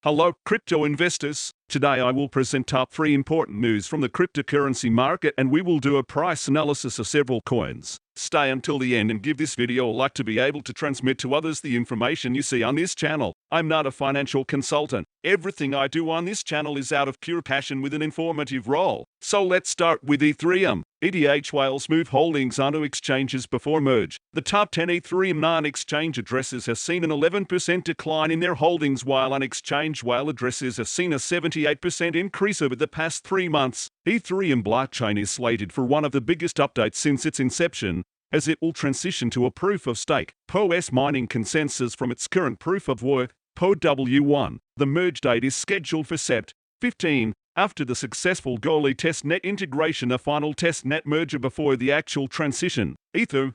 Hello, crypto investors. Today I will present top 3 important news from the cryptocurrency market and we will do a price analysis of several coins. Stay until the end and give this video a like to be able to transmit to others the information you see on this channel. I'm not a financial consultant. Everything I do on this channel is out of pure passion with an informative role. So let's start with Ethereum. ETH whales move holdings onto exchanges before merge. The top 10 Ethereum non-exchange addresses have seen an 11% decline in their holdings, while on-exchange whale addresses have seen a 78% increase over the past 3 months. Ethereum blockchain is slated for one of the biggest updates since its inception, as it will transition to a proof-of-stake (PoS) mining consensus from its current proof-of-work (PoW1). The merge date is scheduled for Sept. 15. After the successful Goerli testnet integration, a final testnet merger before the actual transition. Ether,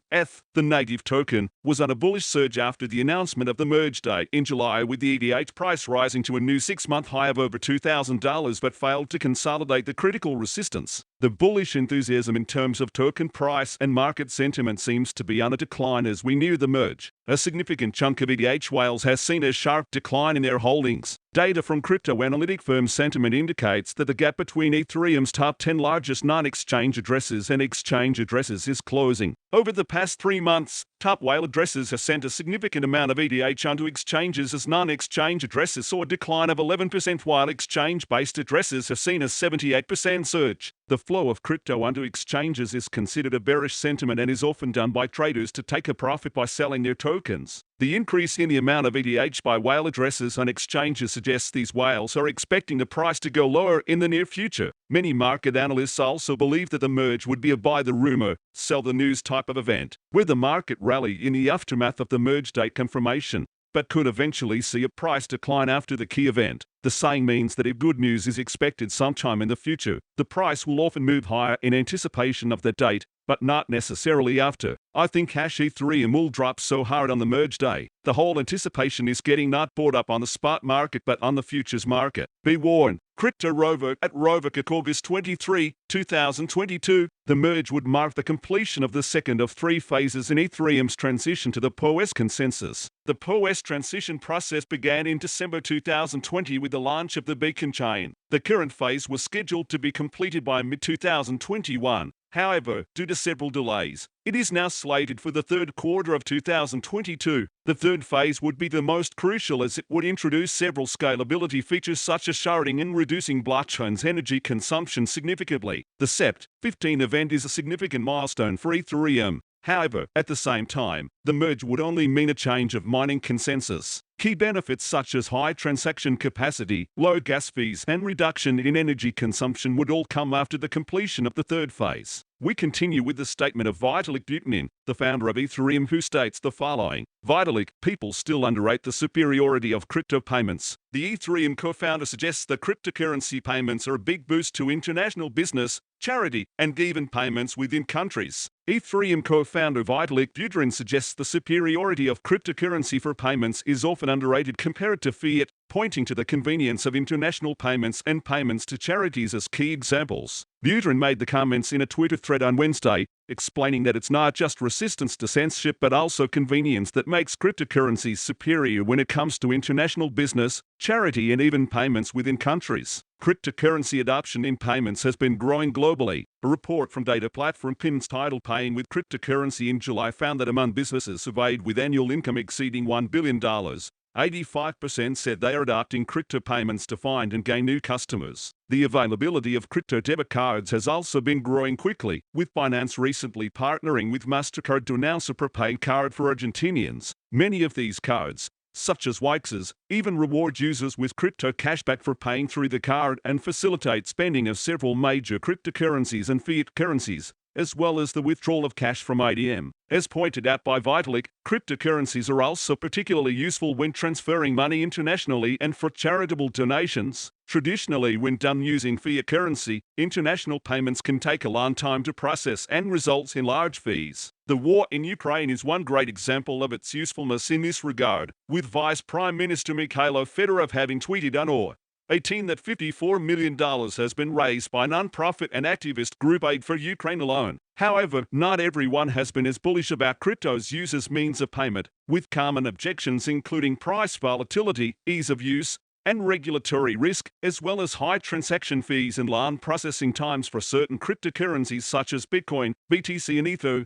the native token, was on a bullish surge after the announcement of the merge date in July, with the ETH price rising to a new 6-month high of over $2,000 but failed to consolidate the critical resistance. The bullish enthusiasm in terms of token price and market sentiment seems to be on a decline as we near the merge. A significant chunk of ETH whales has seen a sharp decline in their holdings. Data from crypto analytic firm Sentiment indicates that the gap between Ethereum's top 10 largest non-exchange addresses and exchange addresses is closing. Over the past 3 months, top whale addresses have sent a significant amount of ETH onto exchanges as non-exchange addresses saw a decline of 11%, while exchange-based addresses have seen a 78% surge. The flow of crypto onto exchanges is considered a bearish sentiment and is often done by traders to take a profit by selling their tokens. The increase in the amount of ETH by whale addresses on exchanges suggests these whales are expecting the price to go lower in the near future. Many market analysts also believe that the merge would be a buy the rumor, sell the news type of event, where the market rally in the aftermath of the merge date confirmation, but could eventually see a price decline after the key event. The saying means that if good news is expected sometime in the future, the price will often move higher in anticipation of that date, but not necessarily after. I think Ethereum will drop so hard on the merge day. The whole anticipation is getting not bought up on the spot market but on the futures market. Be warned. Crypto Rover at Rover August 23, 2022. The merge would mark the completion of the second of 3 phases in Ethereum's transition to the PoS consensus. The PoS transition process began in December 2020 with the launch of the Beacon chain. The current phase was scheduled to be completed by mid-2021. However, due to several delays, it is now slated for the 3rd quarter of 2022. The third phase would be the most crucial as it would introduce several scalability features such as sharding and reducing blockchain's energy consumption significantly. The Sept. 15 event is a significant milestone for Ethereum. However, at the same time, the merge would only mean a change of mining consensus. Key benefits such as high transaction capacity, low gas fees, and reduction in energy consumption would all come after the completion of the 3rd phase. We continue with the statement of Vitalik Buterin, the founder of Ethereum, who states the following. Vitalik, people still underrate the superiority of crypto payments. The Ethereum co-founder suggests that cryptocurrency payments are a big boost to international business, charity, and even payments within countries. Ethereum co-founder Vitalik Buterin suggests the superiority of cryptocurrency for payments is often underrated compared to fiat, pointing to the convenience of international payments and payments to charities as key examples. Buterin made the comments in a Twitter thread on Wednesday, explaining that it's not just resistance to censorship but also convenience that makes cryptocurrencies superior when it comes to international business, charity, and even payments within countries. Cryptocurrency adoption in payments has been growing globally. A report from data platform Pins titled Paying with Cryptocurrency in July found that among businesses surveyed with annual income exceeding $1 billion, 85% said they are adopting crypto payments to find and gain new customers. The availability of crypto debit cards has also been growing quickly, with Binance recently partnering with MasterCard to announce a prepaid card for Argentinians. Many of these cards, such as Wix's, even reward users with crypto cashback for paying through the card and facilitate spending of several major cryptocurrencies and fiat currencies, as well as the withdrawal of cash from ATM. As pointed out by Vitalik, cryptocurrencies are also particularly useful when transferring money internationally and for charitable donations. Traditionally, when done using fiat currency, international payments can take a long time to process and results in large fees. The war in Ukraine is one great example of its usefulness in this regard, with Vice Prime Minister Mikhailo Fedorov having tweeted on Or 18 that $54 million has been raised by non-profit and activist group Aid for Ukraine alone. However, not everyone has been as bullish about crypto's use as means of payment, with common objections including price volatility, ease of use, and regulatory risk, as well as high transaction fees and long processing times for certain cryptocurrencies such as Bitcoin, BTC, and Ether.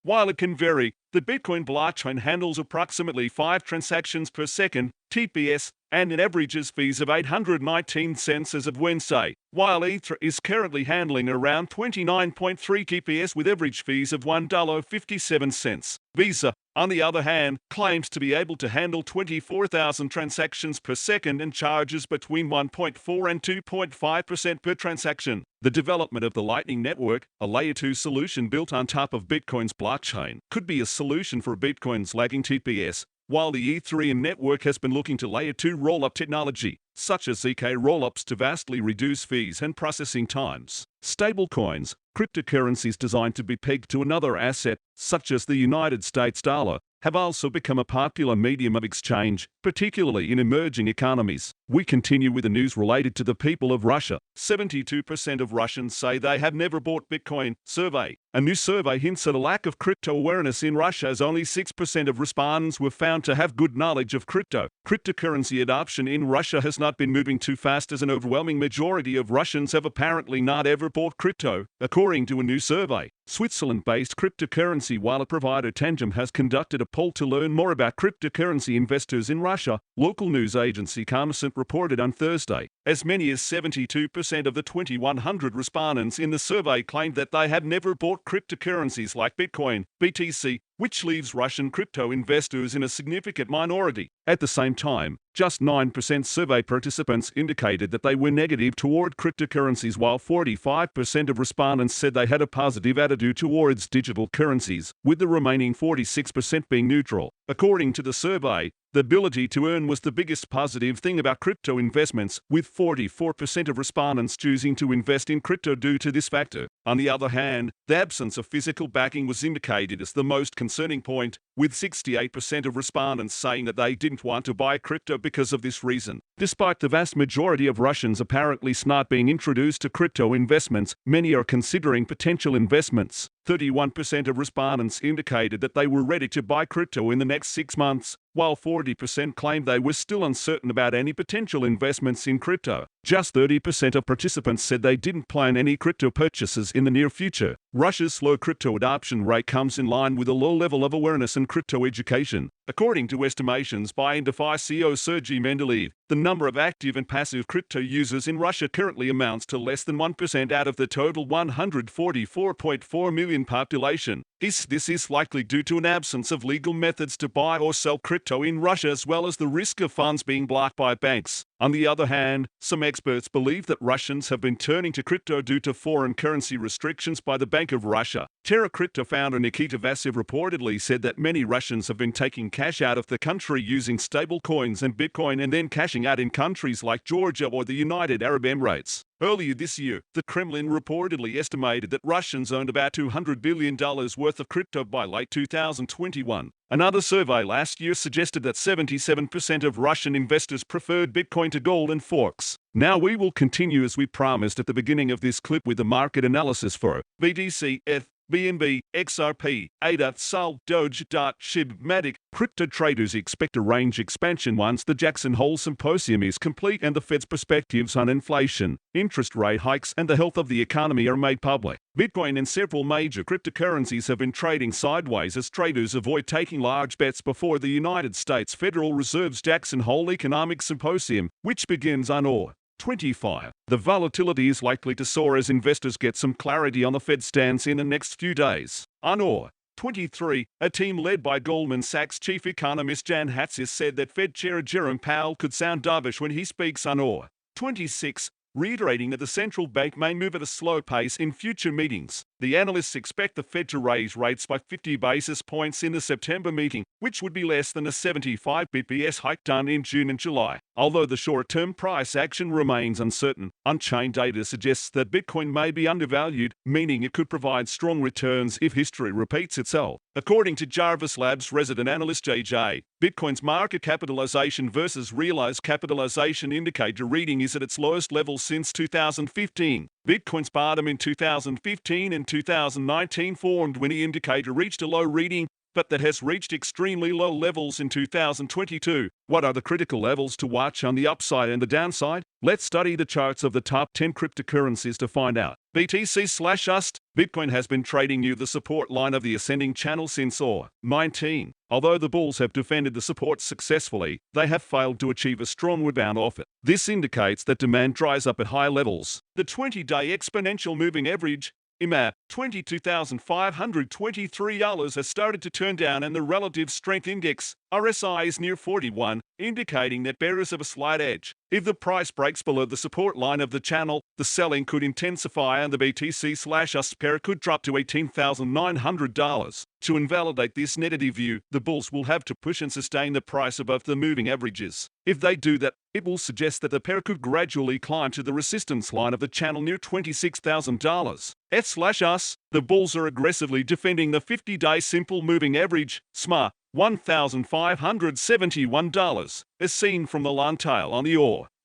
While it can vary, the Bitcoin blockchain handles approximately 5 transactions per second, TPS, and it averages fees of 819 cents as of Wednesday, while Ether is currently handling around 29.3 TPS with average fees of $1.57. Visa, on the other hand, claims to be able to handle 24,000 transactions per second and charges between 1.4 and 2.5% per transaction. The development of the Lightning Network, a Layer 2 solution built on top of Bitcoin's blockchain, could be a solution for Bitcoin's lagging TPS, while the Ethereum network has been looking to Layer 2 roll-up technology, such as ZK rollups, to vastly reduce fees and processing times. Stablecoins, cryptocurrencies designed to be pegged to another asset, such as the United States dollar, have also become a popular medium of exchange, particularly in emerging economies. We continue with the news related to the people of Russia. 72% of Russians say they have never bought Bitcoin. Survey. A new survey hints at a lack of crypto awareness in Russia, as only 6% of respondents were found to have good knowledge of crypto. Cryptocurrency adoption in Russia has not been moving too fast, as an overwhelming majority of Russians have apparently not ever bought crypto, according to a new survey. Switzerland-based cryptocurrency wallet provider Tangem has conducted a poll to learn more about cryptocurrency investors in Russia, local news agency Kommersant reported on Thursday. As many as 72% of the 2,100 respondents in the survey claimed that they had never bought cryptocurrencies like Bitcoin, BTC, which leaves Russian crypto investors in a significant minority. At the same time, just 9% survey participants indicated that they were negative toward cryptocurrencies, while 45% of respondents said they had a positive attitude towards digital currencies, with the remaining 46% being neutral. According to the survey, the ability to earn was the biggest positive thing about crypto investments, with 44% of respondents choosing to invest in crypto due to this factor. On the other hand, the absence of physical backing was indicated as the most concerning point, with 68% of respondents saying that they didn't want to buy crypto because of this reason. Despite the vast majority of Russians apparently not being introduced to crypto investments, many are considering potential investments. 31% of respondents indicated that they were ready to buy crypto in the next 6 months, while 40% claimed they were still uncertain about any potential investments in crypto. Just 30% of participants said they didn't plan any crypto purchases in the near future. Russia's slow crypto adoption rate comes in line with a low level of awareness and crypto education. According to estimations by InDeFi CEO Sergey Mendeleev, the number of active and passive crypto users in Russia currently amounts to less than 1% out of the total 144.4 million population. This is likely due to an absence of legal methods to buy or sell crypto in Russia, as well as the risk of funds being blocked by banks. On the other hand, some experts believe that Russians have been turning to crypto due to foreign currency restrictions by the Bank of Russia. Terra Crypto founder Nikita Vasiv reportedly said that many Russians have been taking cash out of the country using stable coins and Bitcoin and then cashing out in countries like Georgia or the United Arab Emirates. Earlier this year, the Kremlin reportedly estimated that Russians owned about $200 billion worth of crypto by late 2021. Another survey last year suggested that 77% of Russian investors preferred Bitcoin to gold and forks. Now we will continue as we promised at the beginning of this clip with the market analysis for BTC, ETH, BNB, XRP, ADA, SOL, Doge, Shib, Matic. Crypto traders expect a range expansion once the Jackson Hole Symposium is complete and the Fed's perspectives on inflation, interest rate hikes, and the health of the economy are made public. Bitcoin and several major cryptocurrencies have been trading sideways as traders avoid taking large bets before the United States Federal Reserve's Jackson Hole Economic Symposium, which begins on August 25. The volatility is likely to soar as investors get some clarity on the Fed's stance in the next few days. On August 23, a team led by Goldman Sachs chief economist Jan Hatzius said that Fed Chair Jerome Powell could sound dovish when he speaks on August 26, reiterating that the central bank may move at a slow pace in future meetings. The analysts expect the Fed to raise rates by 50 basis points in the September meeting, which would be less than a 75 bps hike done in June and July. Although the short-term price action remains uncertain, on-chain data suggests that Bitcoin may be undervalued, meaning it could provide strong returns if history repeats itself. According to Jarvis Labs resident analyst JJ, Bitcoin's market capitalization versus realized capitalization indicator reading is at its lowest level since 2015. Bitcoin's bottom in 2015 and 2019 formed when the indicator reached a low reading but that has reached extremely low levels in 2022. What are the critical levels to watch on the upside and the downside? Let's study the charts of the top 10 cryptocurrencies to find out. BTC/USD. Bitcoin has been trading near the support line of the ascending channel since 19. Although the bulls have defended the support successfully, they have failed to achieve a strong rebound off it. This indicates that demand dries up at high levels. The 20-day exponential moving average, EMA, $22,523 has started to turn down, and the relative strength index, RSI, is near 41, indicating that bearers have a slight edge. If the price breaks below the support line of the channel, the selling could intensify and the BTC/USD pair could drop to $18,900. To invalidate this negative view, the bulls will have to push and sustain the price above the moving averages. If they do that, it will suggest that the pair could gradually climb to the resistance line of the channel near $26,000. ETH/US, the bulls are aggressively defending the 50-day simple moving average, SMA, $1,571, as seen from the long tail on the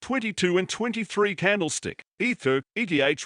22 and 23 candlestick. ETH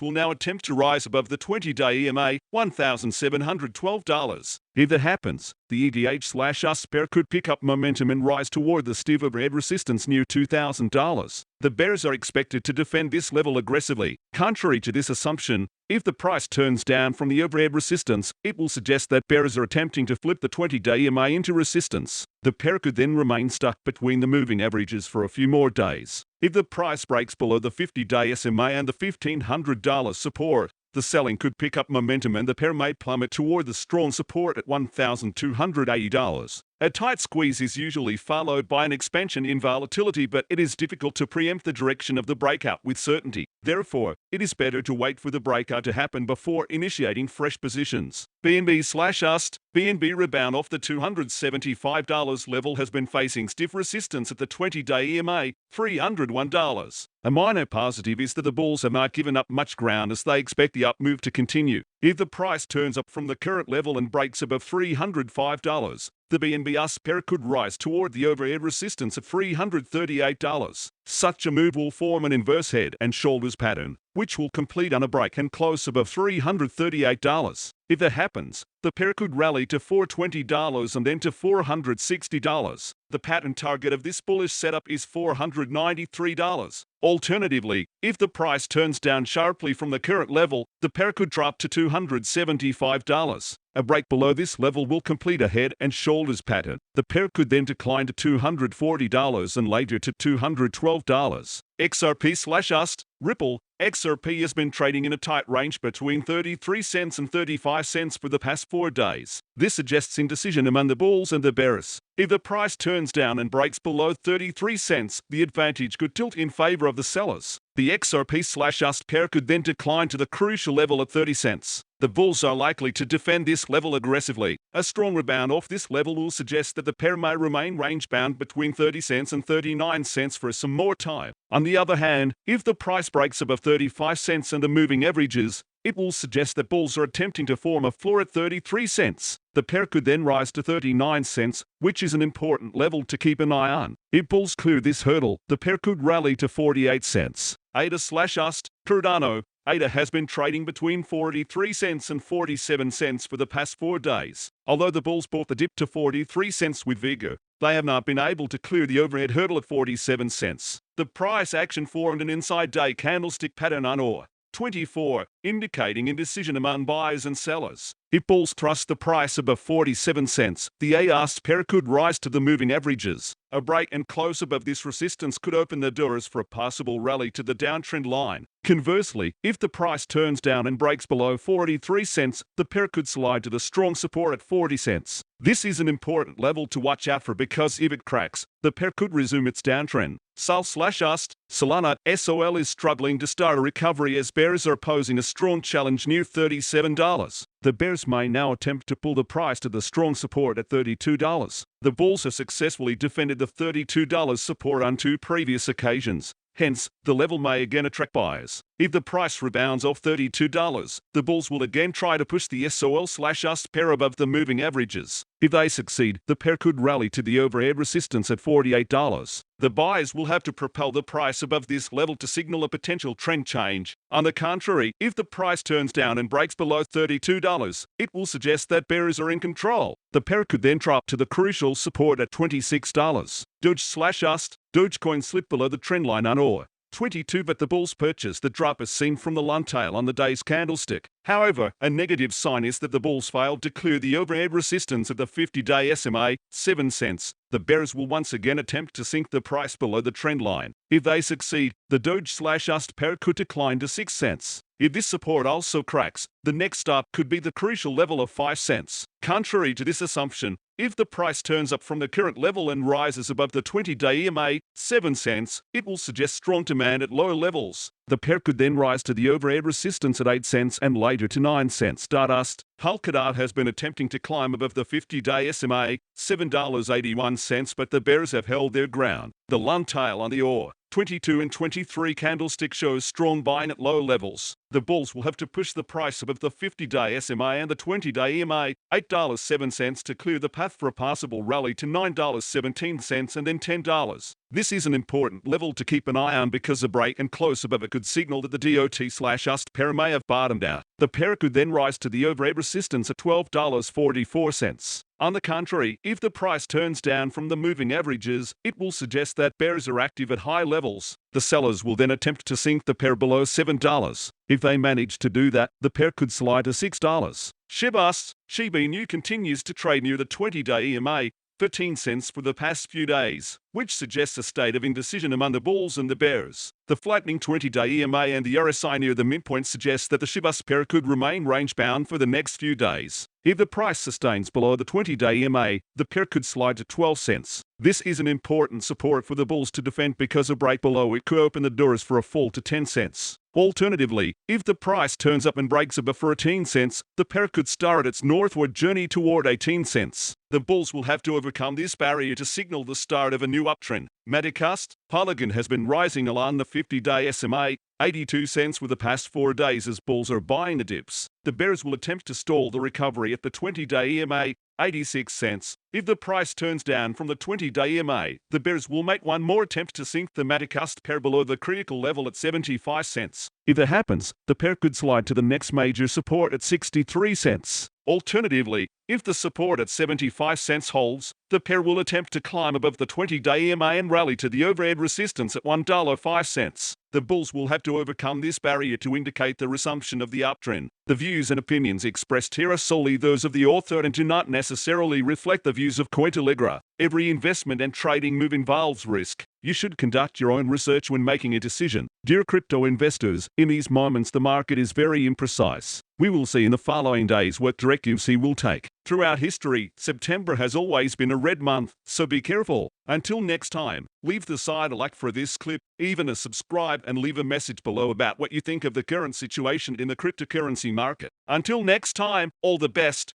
will now attempt to rise above the 20-day EMA, $1,712. If that happens, the ETH/US pair could pick up momentum and rise toward the stiff overhead resistance near $2,000. The bears are expected to defend this level aggressively. Contrary to this assumption, if the price turns down from the overhead resistance, it will suggest that bears are attempting to flip the 20-day EMA into resistance. The pair could then remain stuck between the moving averages for a few more days. If the price breaks below the 50-day SMA and the $1,500 support, the selling could pick up momentum and the pair may plummet toward the strong support at $1,280. A tight squeeze is usually followed by an expansion in volatility, but it is difficult to preempt the direction of the breakout with certainty. Therefore, it is better to wait for the breakout to happen before initiating fresh positions. BNB/USD. BNB rebound off the $275 level has been facing stiff resistance at the 20-day EMA, $301. A minor positive is that the bulls have not given up much ground as they expect the up move to continue. If the price turns up from the current level and breaks above $305, the BNB/USD pair could rise toward the overhead resistance of $338. Such a move will form an inverse head and shoulders pattern, which will complete on a break and close above $338. If that happens, the pair could rally to $420 and then to $460. The pattern target of this bullish setup is $493. Alternatively, if the price turns down sharply from the current level, the pair could drop to $275. A break below this level will complete a head and shoulders pattern. The pair could then decline to $240 and later to $212. XRP/USD. Ripple. XRP has been trading in a tight range between 33 cents and 35 cents for the past 4 days. This suggests indecision among the bulls and the bears. If the price turns down and breaks below 33 cents, the advantage could tilt in favor of the sellers. The XRP/USD pair could then decline to the crucial level at 30 cents. The bulls are likely to defend this level aggressively. A strong rebound off this level will suggest that the pair may remain range-bound between 30 cents and 39 cents for some more time. On the other hand, if the price breaks above 35 cents and the moving averages, it will suggest that bulls are attempting to form a floor at 33 cents. The pair could then rise to 39 cents, which is an important level to keep an eye on. If bulls clear this hurdle, the pair could rally to 48 cents. ADA/USD. Cardano. ADA has been trading between 43 cents and 47 cents for the past 4 days. Although the bulls bought the dip to 43 cents with vigor, they have not been able to clear the overhead hurdle at 47 cents. The price action formed an inside day candlestick pattern on 24, indicating indecision among buyers and sellers. If bulls thrust the price above 47 cents, the AUSD pair could rise to the moving averages. A break and close above this resistance could open the doors for a possible rally to the downtrend line. Conversely, if the price turns down and breaks below 43 cents, the pair could slide to the strong support at 40 cents. This is an important level to watch out for because if it cracks, the pair could resume its downtrend. SOL/USD. Solana. SOL is struggling to start a recovery as bears are posing a strong challenge near $37. The bears may now attempt to pull the price to the strong support at $32. The bulls have successfully defended the $32 support on 2 previous occasions. Hence, the level may again attract buyers. If the price rebounds off $32, the bulls will again try to push the SOL/UST pair above the moving averages. If they succeed, the pair could rally to the overhead resistance at $48. The buyers will have to propel the price above this level to signal a potential trend change. On the contrary, if the price turns down and breaks below $32, it will suggest that bears are in control. The pair could then drop to the crucial support at $26. Doge/UST, Dogecoin slipped below the trendline on or 22, but the bulls purchased the drop as seen from the long tail on the day's candlestick. However, a negative sign is that the bulls failed to clear the overhead resistance of the 50-day SMA, 7 cents. The bears will once again attempt to sink the price below the trend line. If they succeed, the Doge/UST pair could decline to 6 cents. If this support also cracks, the next stop could be the crucial level of 5 cents. Contrary to this assumption, if the price turns up from the current level and rises above the 20-day EMA, 7 cents, it will suggest strong demand at lower levels. The pair could then rise to the overhead resistance at 8 cents and later to 9 cents. UST Polkadot has been attempting to climb above the 50-day SMA, $7.81, but the bears have held their ground. The long tail on the OR 22 and 23 candlestick shows strong buying at low levels. The bulls will have to push the price above the 50-day SMA and the 20-day EMA, $8.07, to clear the path for a possible rally to $9.17 and then $10. This is an important level to keep an eye on because a break and close above it could signal that the DOT/UST pair may have bottomed out. The pair could then rise to the overhead resistance at $12.44. On the contrary, if the price turns down from the moving averages, it will suggest that bears are active at high levels. The sellers will then attempt to sink the pair below $7. If they manage to do that, the pair could slide to $6. Shib continues to trade near the 20-day EMA, 13 cents for the past few days, which suggests a state of indecision among the bulls and the bears. The flattening 20-day EMA and the RSI near the midpoint suggests that the Shib pair could remain range-bound for the next few days. If the price sustains below the 20-day EMA, the pair could slide to 12 cents. This is an important support for the bulls to defend because a break below it could open the doors for a fall to 10 cents. Alternatively, if the price turns up and breaks above 14 cents, the pair could start its northward journey toward 18 cents. The bulls will have to overcome this barrier to signal the start of a new uptrend. Matic Polygon has been rising along the 50-day SMA, 82 cents for the past 4 days as bulls are buying the dips. The bears will attempt to stall the recovery at the 20-day EMA, 86 cents. If the price turns down from the 20-day EMA, the bears will make one more attempt to sink the Matic pair below the critical level at 75 cents. If that happens, the pair could slide to the next major support at 63 cents. Alternatively, if the support at 75 cents holds, the pair will attempt to climb above the 20-day EMA and rally to the overhead resistance at $1.05. The bulls will have to overcome this barrier to indicate the resumption of the uptrend. The views and opinions expressed here are solely those of the author and do not necessarily reflect the views of Cointelegraph. Every investment and trading move involves risk. You should conduct your own research when making a decision. Dear crypto investors, in these moments the market is very imprecise. We will see in the following days what directives he will take. Throughout history, September has always been a red month, so be careful. Until next time, leave the side a like for this clip, even a subscribe, and leave a message below about what you think of the current situation in the cryptocurrency market. Until next time, all the best.